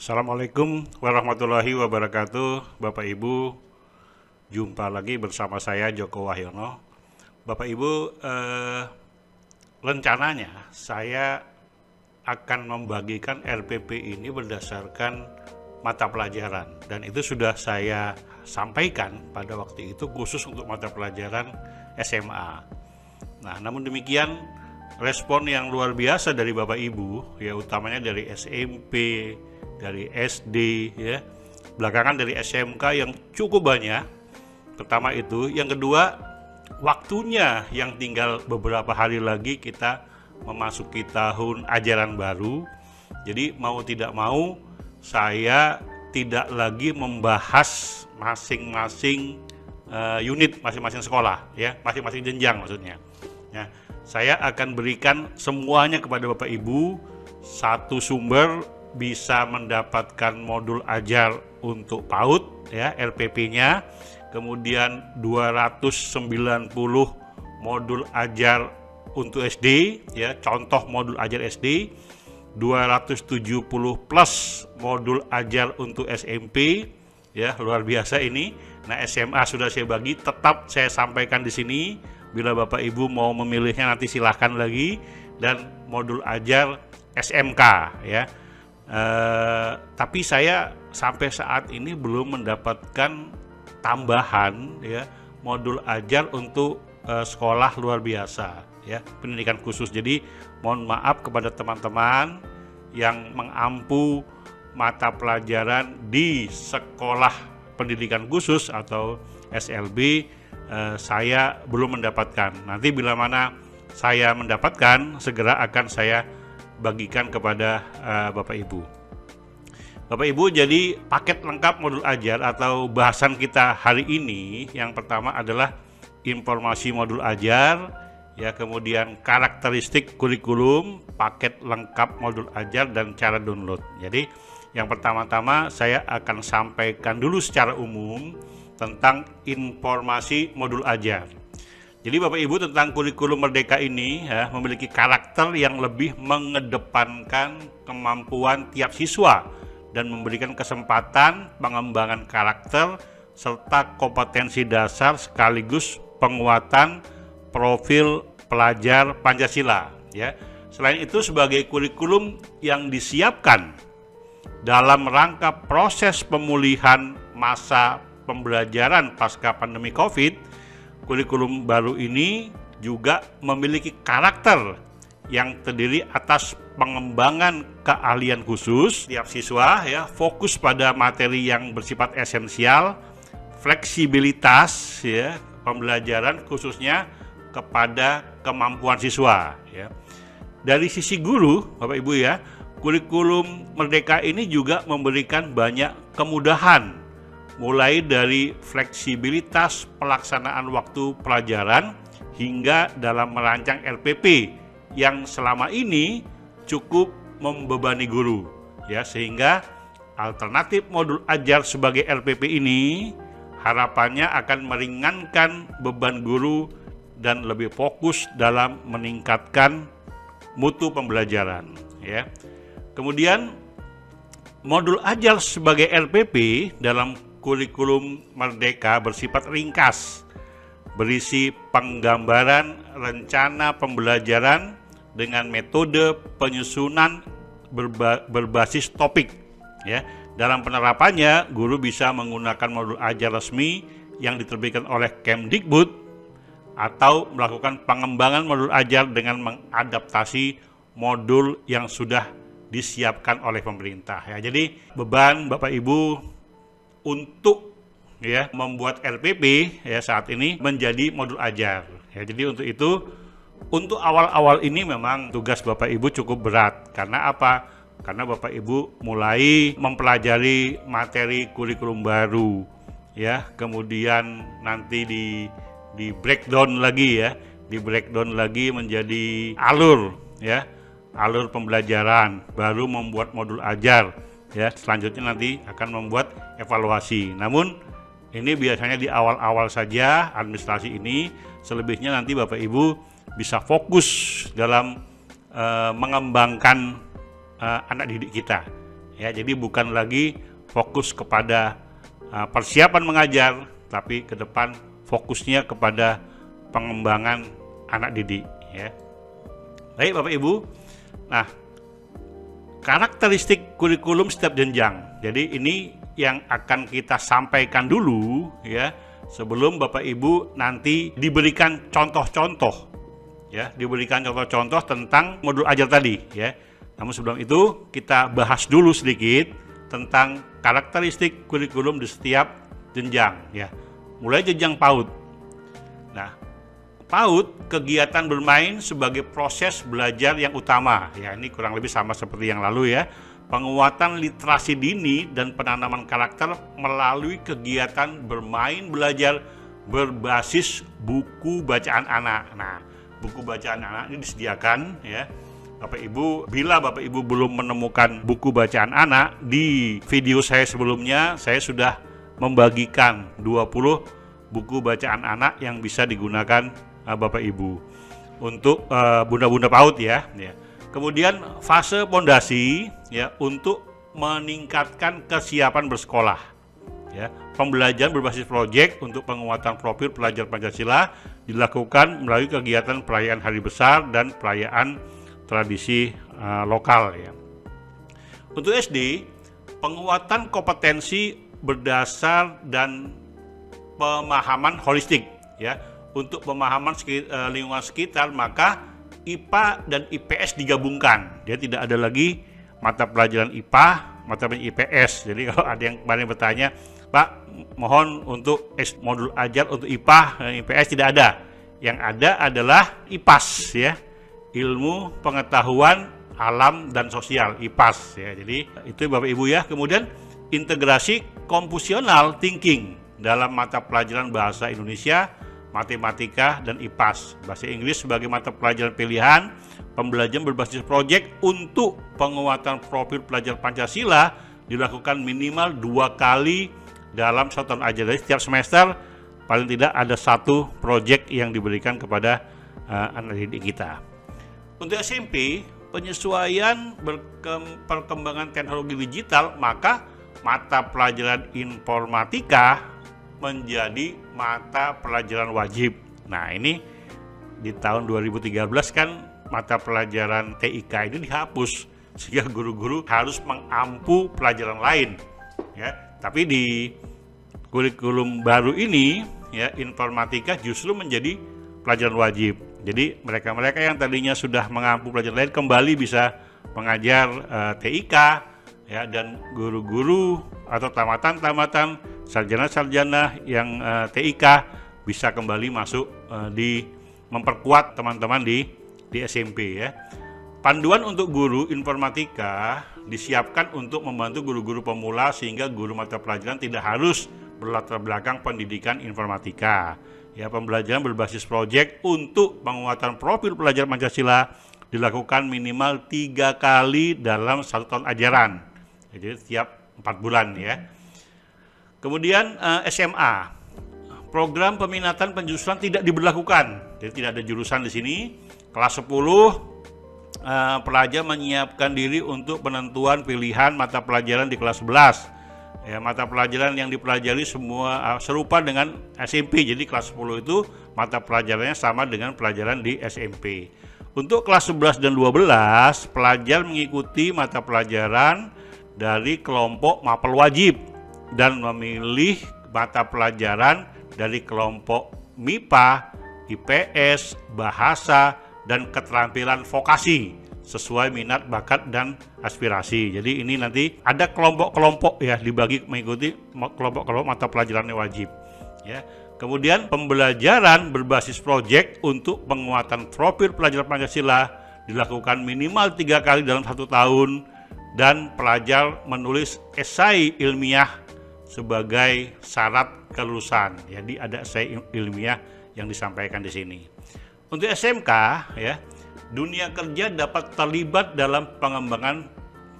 Assalamualaikum warahmatullahi wabarakatuh. Bapak Ibu, jumpa lagi bersama saya Joko Wahyono. Bapak Ibu, rencananya saya akan membagikan RPP ini berdasarkan mata pelajaran, dan itu sudah saya sampaikan pada waktu itu khusus untuk mata pelajaran SMA. Nah, namun demikian respon yang luar biasa dari Bapak Ibu, ya utamanya dari SMP, dari SD, ya, belakangan dari SMK yang cukup banyak. Pertama itu, yang kedua, waktunya yang tinggal beberapa hari lagi kita memasuki tahun ajaran baru. Jadi mau tidak mau saya tidak lagi membahas masing-masing unit, masing-masing sekolah, ya, masing-masing jenjang maksudnya. Ya, saya akan berikan semuanya kepada Bapak Ibu, satu sumber bisa mendapatkan modul ajar untuk PAUD, ya, RPP-nya, kemudian 290 modul ajar untuk SD, ya, contoh modul ajar SD, 270 plus modul ajar untuk SMP, ya, luar biasa ini. Nah, SMA sudah saya bagi, tetap saya sampaikan di sini. Bila Bapak Ibu mau memilihnya nanti silahkan lagi, dan modul ajar SMK, ya. Tapi saya sampai saat ini belum mendapatkan tambahan, ya, modul ajar untuk sekolah luar biasa, ya, pendidikan khusus. Jadi mohon maaf kepada teman-teman yang mengampu mata pelajaran di sekolah pendidikan khusus atau SLB, saya belum mendapatkan. Nanti bila mana saya mendapatkan, segera akan saya bagikan kepada Bapak Ibu. Bapak Ibu, jadi paket lengkap modul ajar atau bahasan kita hari ini yang pertama adalah informasi modul ajar, ya, kemudian karakteristik kurikulum, paket lengkap modul ajar, dan cara download. Jadi yang pertama-tama saya akan sampaikan dulu secara umum tentang informasi modul ajar. Jadi Bapak Ibu, tentang kurikulum Merdeka ini, ya, memiliki karakter yang lebih mengedepankan kemampuan tiap siswa dan memberikan kesempatan pengembangan karakter serta kompetensi dasar sekaligus penguatan profil pelajar Pancasila, ya. Selain itu, sebagai kurikulum yang disiapkan dalam rangka proses pemulihan masa pembelajaran pasca pandemi Covid, kurikulum baru ini juga memiliki karakter yang terdiri atas pengembangan keahlian khusus tiap siswa, ya, fokus pada materi yang bersifat esensial, fleksibilitas, ya, pembelajaran khususnya kepada kemampuan siswa, ya. Dari sisi guru, Bapak Ibu, ya, kurikulum Merdeka ini juga memberikan banyak kemudahan, mulai dari fleksibilitas pelaksanaan waktu pelajaran hingga dalam merancang RPP yang selama ini cukup membebani guru, ya, sehingga alternatif modul ajar sebagai RPP ini harapannya akan meringankan beban guru dan lebih fokus dalam meningkatkan mutu pembelajaran, ya. Kemudian modul ajar sebagai RPP dalam kurikulum Merdeka bersifat ringkas, berisi penggambaran rencana pembelajaran dengan metode penyusunan berbasis topik, ya. Dalam penerapannya, guru bisa menggunakan modul ajar resmi yang diterbitkan oleh Kemdikbud atau melakukan pengembangan modul ajar dengan mengadaptasi modul yang sudah disiapkan oleh pemerintah, ya. Jadi beban Bapak Ibu untuk, ya, membuat RPP, ya, saat ini menjadi modul ajar, ya. Jadi untuk itu, untuk awal-awal ini memang tugas Bapak Ibu cukup berat. Karena apa? Karena Bapak Ibu mulai mempelajari materi kurikulum baru, ya. Kemudian nanti di breakdown lagi, ya, di breakdown lagi menjadi alur, ya, alur pembelajaran, baru membuat modul ajar, ya. Selanjutnya nanti akan membuat evaluasi. Namun ini biasanya di awal-awal saja administrasi ini, selebihnya nanti Bapak Ibu bisa fokus dalam mengembangkan anak didik kita, Ya, jadi bukan lagi fokus kepada persiapan mengajar, tapi ke depan fokusnya kepada pengembangan anak didik, ya. Baik Bapak Ibu. Nah, karakteristik kurikulum setiap jenjang. Jadi ini yang akan kita sampaikan dulu, ya, sebelum Bapak Ibu nanti diberikan contoh-contoh, ya, diberikan contoh-contoh tentang modul ajar tadi, ya. Namun sebelum itu kita bahas dulu sedikit tentang karakteristik kurikulum di setiap jenjang, ya. Mulai jenjang PAUD. Nah, PAUD, kegiatan bermain sebagai proses belajar yang utama. Ya, ini kurang lebih sama seperti yang lalu, ya. Penguatan literasi dini dan penanaman karakter melalui kegiatan bermain belajar berbasis buku bacaan anak. Nah, buku bacaan anak ini disediakan, ya. Bapak Ibu, bila Bapak Ibu belum menemukan buku bacaan anak, di video saya sebelumnya saya sudah membagikan 20 buku bacaan anak yang bisa digunakan Bapak Ibu untuk bunda-bunda PAUD, ya. Kemudian fase pondasi, ya, untuk meningkatkan kesiapan bersekolah, ya. Pembelajaran berbasis proyek untuk penguatan profil pelajar Pancasila dilakukan melalui kegiatan perayaan hari besar dan perayaan tradisi lokal, ya. Untuk SD, penguatan kompetensi berdasar dan pemahaman holistik, ya. Untuk pemahaman lingkungan sekitar, maka IPA dan IPS digabungkan. Dia tidak ada lagi mata pelajaran IPA, mata pelajaran IPS. Jadi kalau ada yang kemarin bertanya, Pak, mohon untuk modul ajar untuk IPA dan IPS, tidak ada. Yang ada adalah IPAS, ya. Ilmu Pengetahuan Alam dan Sosial, IPAS, ya. Jadi itu Bapak Ibu, ya. Kemudian integrasi kompusional thinking dalam mata pelajaran bahasa Indonesia, matematika, dan IPAS. Bahasa Inggris sebagai mata pelajaran pilihan, pembelajaran berbasis proyek untuk penguatan profil pelajar Pancasila dilakukan minimal 2 kali dalam 1 tahun ajar. Jadi setiap semester paling tidak ada 1 proyek yang diberikan kepada anak didik kita. Untuk SMP, penyesuaian perkembangan teknologi digital, maka mata pelajaran informatika menjadi mata pelajaran wajib. Nah, ini di tahun 2013 kan mata pelajaran TIK ini dihapus, sehingga guru-guru harus mengampu pelajaran lain, ya. Tapi di kurikulum baru ini, ya, informatika justru menjadi pelajaran wajib. Jadi mereka-mereka yang tadinya sudah mengampu pelajaran lain kembali bisa mengajar TIK, ya, dan guru-guru atau tamatan-tamatan, sarjana-sarjana yang TIK bisa kembali masuk di memperkuat teman-teman di SMP, ya. Panduan untuk guru informatika disiapkan untuk membantu guru-guru pemula sehingga guru mata pelajaran tidak harus berlatar belakang pendidikan informatika. Ya, pembelajaran berbasis proyek untuk penguatan profil pelajar Pancasila dilakukan minimal 3 kali dalam 1 tahun ajaran. Jadi setiap 4 bulan, ya. Kemudian SMA, program peminatan penjurusan tidak diberlakukan. Jadi tidak ada jurusan di sini. Kelas 10, pelajar menyiapkan diri untuk penentuan pilihan mata pelajaran di kelas 11. Ya, mata pelajaran yang dipelajari semua serupa dengan SMP. Jadi kelas 10 itu mata pelajarannya sama dengan pelajaran di SMP. Untuk kelas 11 dan 12, pelajar mengikuti mata pelajaran dari kelompok mapel wajib dan memilih mata pelajaran dari kelompok MIPA, IPS, bahasa, dan keterampilan vokasi sesuai minat, bakat, dan aspirasi. Jadi ini nanti ada kelompok-kelompok, ya, dibagi mengikuti kelompok-kelompok mata pelajaran yang wajib, ya. Kemudian pembelajaran berbasis proyek untuk penguatan profil pelajar Pancasila dilakukan minimal 3 kali dalam 1 tahun dan pelajar menulis esai ilmiah sebagai syarat kelulusan. Jadi ada esai ilmiah yang disampaikan di sini. Untuk SMK, ya, dunia kerja dapat terlibat dalam pengembangan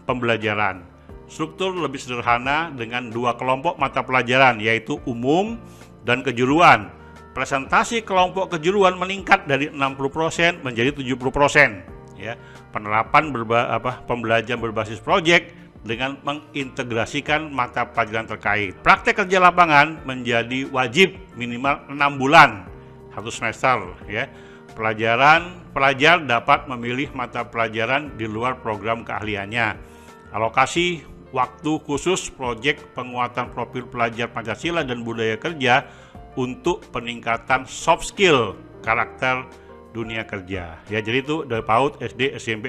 pembelajaran. Struktur lebih sederhana dengan 2 kelompok mata pelajaran, yaitu umum dan kejuruan. Presentasi kelompok kejuruan meningkat dari 60% menjadi 70%. Ya. Penerapan pembelajaran berbasis proyek dengan mengintegrasikan mata pelajaran terkait. Praktek kerja lapangan menjadi wajib minimal 6 bulan, 1 semester ya. Pelajar dapat memilih mata pelajaran di luar program keahliannya. Alokasi waktu khusus proyek penguatan profil pelajar Pancasila dan budaya kerja untuk peningkatan soft skill karakter dunia kerja. Ya, jadi itu dari PAUD, SD, SMP,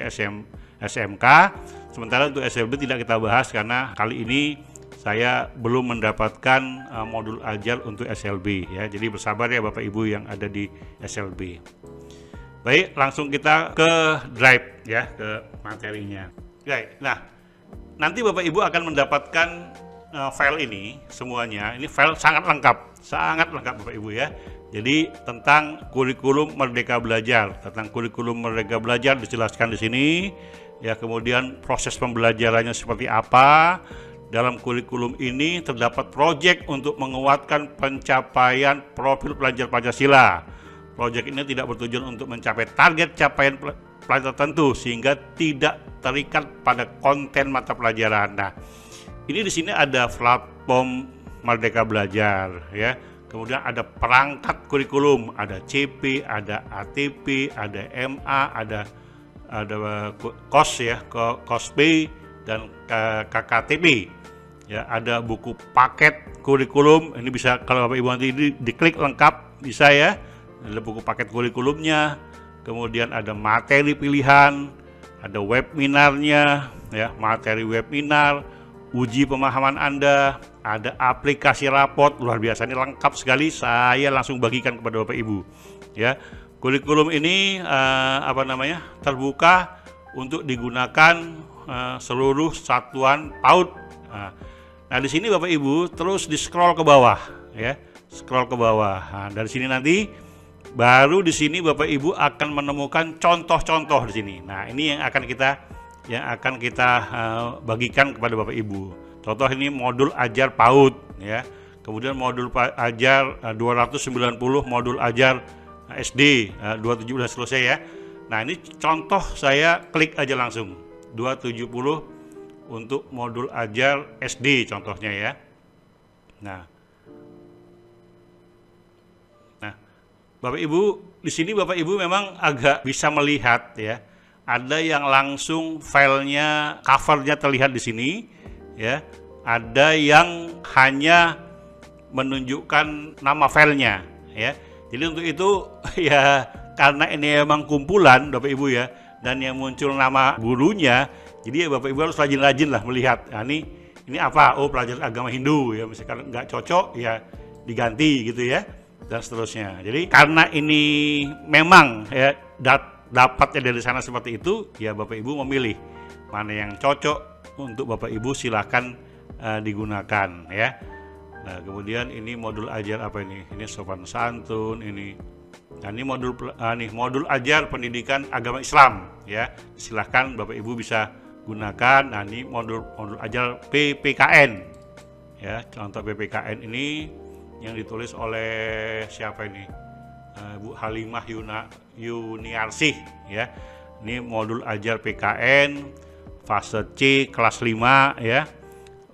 SMK. Sementara untuk SLB tidak kita bahas karena kali ini saya belum mendapatkan modul ajar untuk SLB ya. Jadi bersabar ya Bapak Ibu yang ada di SLB. Baik, langsung kita ke drive ya, ke materinya. Baik. Nah, nanti Bapak Ibu akan mendapatkan file ini semuanya. Ini file sangat lengkap Bapak Ibu ya. Jadi tentang kurikulum Merdeka Belajar, dijelaskan di sini. Ya, kemudian proses pembelajarannya seperti apa. Dalam kurikulum ini terdapat proyek untuk menguatkan pencapaian profil pelajar Pancasila. Proyek ini tidak bertujuan untuk mencapai target capaian pelajar tertentu sehingga tidak terikat pada konten mata pelajaran. Nah, ini di sini ada platform Merdeka Belajar ya. Kemudian ada perangkat kurikulum, ada CP, ada ATP, ada MA, ada KOS ya, KOSP dan KKTP. Ya, ada buku paket kurikulum. Ini bisa kalau Bapak Ibu nanti diklik lengkap bisa ya. Ada buku paket kurikulumnya. Kemudian ada materi pilihan, ada webinarnya ya, materi webinar, uji pemahaman Anda, ada aplikasi raport. Luar biasa, ini lengkap sekali. Saya langsung bagikan kepada Bapak Ibu ya. Kurikulum ini terbuka untuk digunakan seluruh satuan PAUD. Nah, di sini Bapak Ibu terus di scroll ke bawah ya, scroll ke bawah. Nah, dari sini nanti baru di sini Bapak Ibu akan menemukan contoh-contoh di sini. Nah, ini yang akan kita bagikan kepada Bapak Ibu. Contoh ini modul ajar PAUD ya. Kemudian modul ajar 290 modul ajar SD 270 sudah selesai ya. Nah, ini contoh saya klik aja langsung 270 untuk modul ajar SD contohnya ya. Nah, Bapak Ibu di sini Bapak Ibu memang agak bisa melihat ya. Ada yang langsung filenya, covernya terlihat di sini ya. Ada yang hanya menunjukkan nama filenya ya. Jadi untuk itu ya, karena ini memang kumpulan Bapak Ibu ya, dan yang muncul nama gurunya, jadi ya Bapak Ibu harus rajin-rajin lah melihat. Nah, ini apa? Oh, pelajaran agama Hindu ya, misalkan nggak cocok ya diganti gitu ya, dan seterusnya. Jadi karena ini memang ya dapatnya dari sana seperti itu, ya Bapak Ibu memilih mana yang cocok untuk Bapak Ibu, silahkan digunakan ya. Nah, kemudian ini modul ajar apa ini? Ini sopan santun ini. Nah, ini modul ajar pendidikan agama Islam ya. Silahkan Bapak Ibu bisa gunakan. Nah, ini modul ajar PPKN ya. Contoh PPKN ini yang ditulis oleh siapa ini? Bu Halimah Yuniarsih ya. Ini modul ajar PKN fase C kelas 5 ya.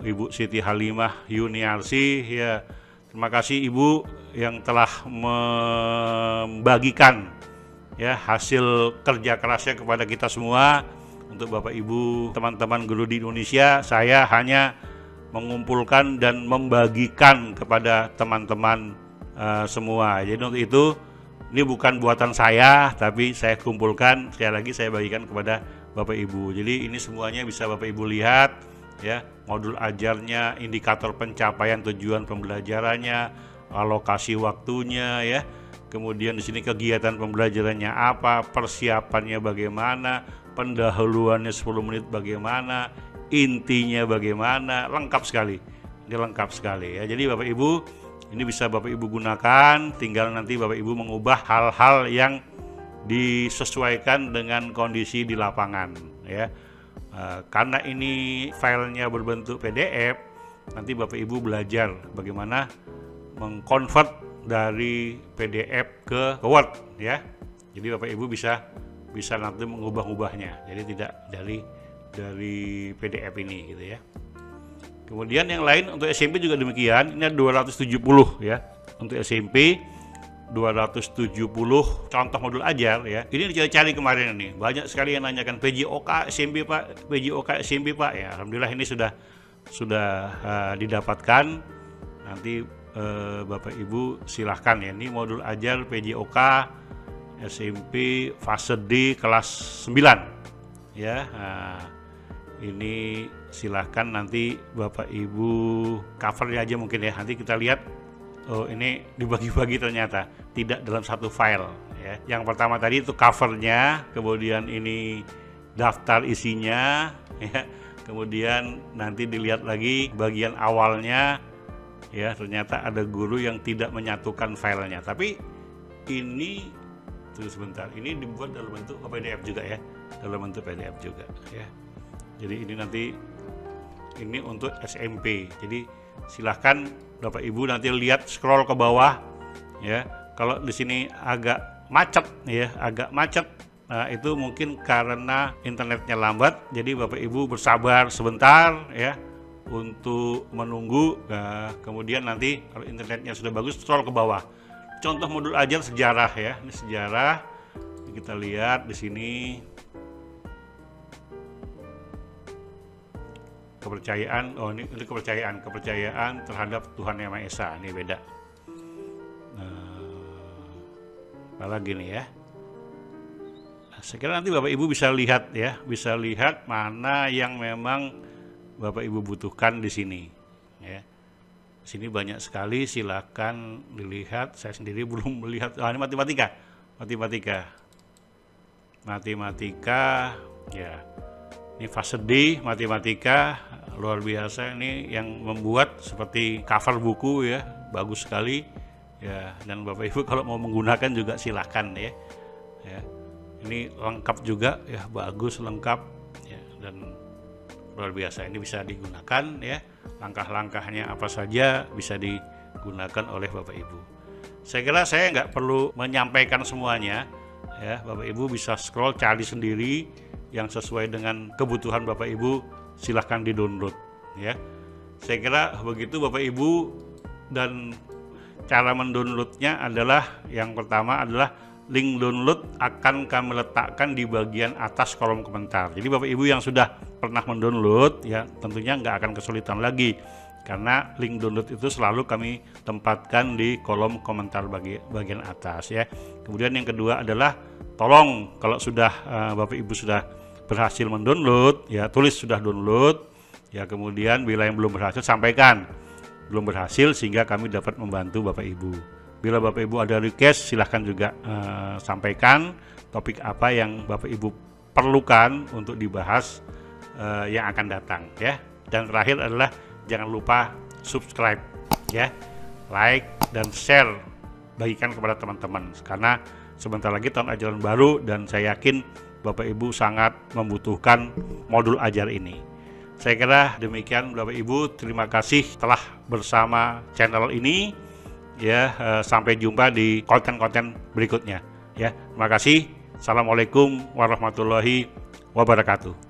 Ibu Siti Halimah Yuniarsih ya. Terima kasih Ibu yang telah membagikan ya hasil kerja kerasnya kepada kita semua. Untuk Bapak Ibu, teman-teman guru di Indonesia, saya hanya mengumpulkan dan membagikan kepada teman-teman semua. Jadi untuk itu ini bukan buatan saya, tapi saya kumpulkan, sekali lagi saya bagikan kepada Bapak Ibu. Jadi ini semuanya bisa Bapak Ibu lihat ya, modul ajarnya, indikator pencapaian tujuan pembelajarannya, alokasi waktunya ya. Kemudian di sini kegiatan pembelajarannya apa, persiapannya bagaimana, pendahuluannya 10 menit bagaimana, intinya bagaimana, lengkap sekali. Ini lengkap sekali ya. Jadi Bapak Ibu, ini bisa Bapak Ibu gunakan, tinggal nanti Bapak Ibu mengubah hal-hal yang disesuaikan dengan kondisi di lapangan ya. Karena ini filenya berbentuk PDF, nanti Bapak Ibu belajar bagaimana mengkonvert dari PDF ke Word ya. Jadi Bapak Ibu bisa nanti mengubah-ubahnya. Jadi tidak dari dari PDF ini gitu ya. Kemudian yang lain untuk SMP juga demikian, ini ada 270 ya. Untuk SMP 270 contoh modul ajar ya. Ini dicari-cari kemarin ini. Banyak sekali yang nanyakan PJOK SMP Pak, PJOK SMP Pak. Ya, alhamdulillah ini sudah didapatkan. Nanti Bapak Ibu silahkan ya. Ini modul ajar PJOK SMP fase D kelas 9 ya. Nah, ini silahkan nanti Bapak Ibu covernya aja mungkin ya. Nanti kita lihat, oh ini dibagi-bagi ternyata tidak dalam satu file ya. Yang pertama tadi itu covernya, kemudian ini daftar isinya ya. Kemudian nanti dilihat lagi bagian awalnya ya, ternyata ada guru yang tidak menyatukan filenya. Tapi ini tunggu sebentar, ini dibuat dalam bentuk PDF juga ya, dalam bentuk PDF juga ya. Jadi ini nanti ini untuk SMP. Jadi silahkan Bapak Ibu nanti lihat, scroll ke bawah ya. Kalau di sini agak macet ya, agak macet. Nah, itu mungkin karena internetnya lambat. Jadi Bapak Ibu bersabar sebentar ya untuk menunggu. Nah, kemudian nanti kalau internetnya sudah bagus, scroll ke bawah. Contoh modul ajar sejarah ya. Ini sejarah. Kita lihat di sini. Kepercayaan, oh ini kepercayaan terhadap Tuhan Yang Maha Esa, ini beda. Apalagi nih ya. Saya kira nanti Bapak Ibu bisa lihat ya, bisa lihat mana yang memang Bapak Ibu butuhkan di sini. Ya. Di sini banyak sekali, silakan dilihat. Saya sendiri belum melihat. Ini matematika, ya. Ini fase D matematika, luar biasa. Ini yang membuat seperti cover buku ya, bagus sekali ya. Dan Bapak Ibu kalau mau menggunakan juga silakan ya. Ya. Ini lengkap juga ya, bagus lengkap ya, dan luar biasa. Ini bisa digunakan ya. Langkah-langkahnya apa saja bisa digunakan oleh Bapak Ibu. Saya kira saya nggak perlu menyampaikan semuanya ya. Bapak Ibu bisa scroll cari sendiri yang sesuai dengan kebutuhan Bapak Ibu, silahkan di-download ya. Saya kira begitu Bapak Ibu. Dan cara mendownloadnya adalah, yang pertama adalah link download akan kami letakkan di bagian atas kolom komentar. Jadi Bapak Ibu yang sudah pernah mendownload ya, tentunya nggak akan kesulitan lagi, karena link download itu selalu kami tempatkan di kolom komentar bagian atas ya. Kemudian yang kedua adalah, tolong kalau sudah Bapak Ibu sudah berhasil mendownload ya, tulis sudah download ya. Kemudian bila yang belum berhasil, sampaikan belum berhasil, sehingga kami dapat membantu Bapak Ibu. Bila Bapak Ibu ada request, silahkan juga sampaikan topik apa yang Bapak Ibu perlukan untuk dibahas yang akan datang ya. Dan terakhir adalah jangan lupa subscribe ya, like dan share, bagikan kepada teman-teman, karena sebentar lagi tahun ajaran baru dan saya yakin Bapak Ibu sangat membutuhkan modul ajar ini. Saya kira demikian Bapak Ibu, terima kasih telah bersama channel ini ya. Sampai jumpa di konten-konten berikutnya ya. Terima kasih. Assalamualaikum warahmatullahi wabarakatuh.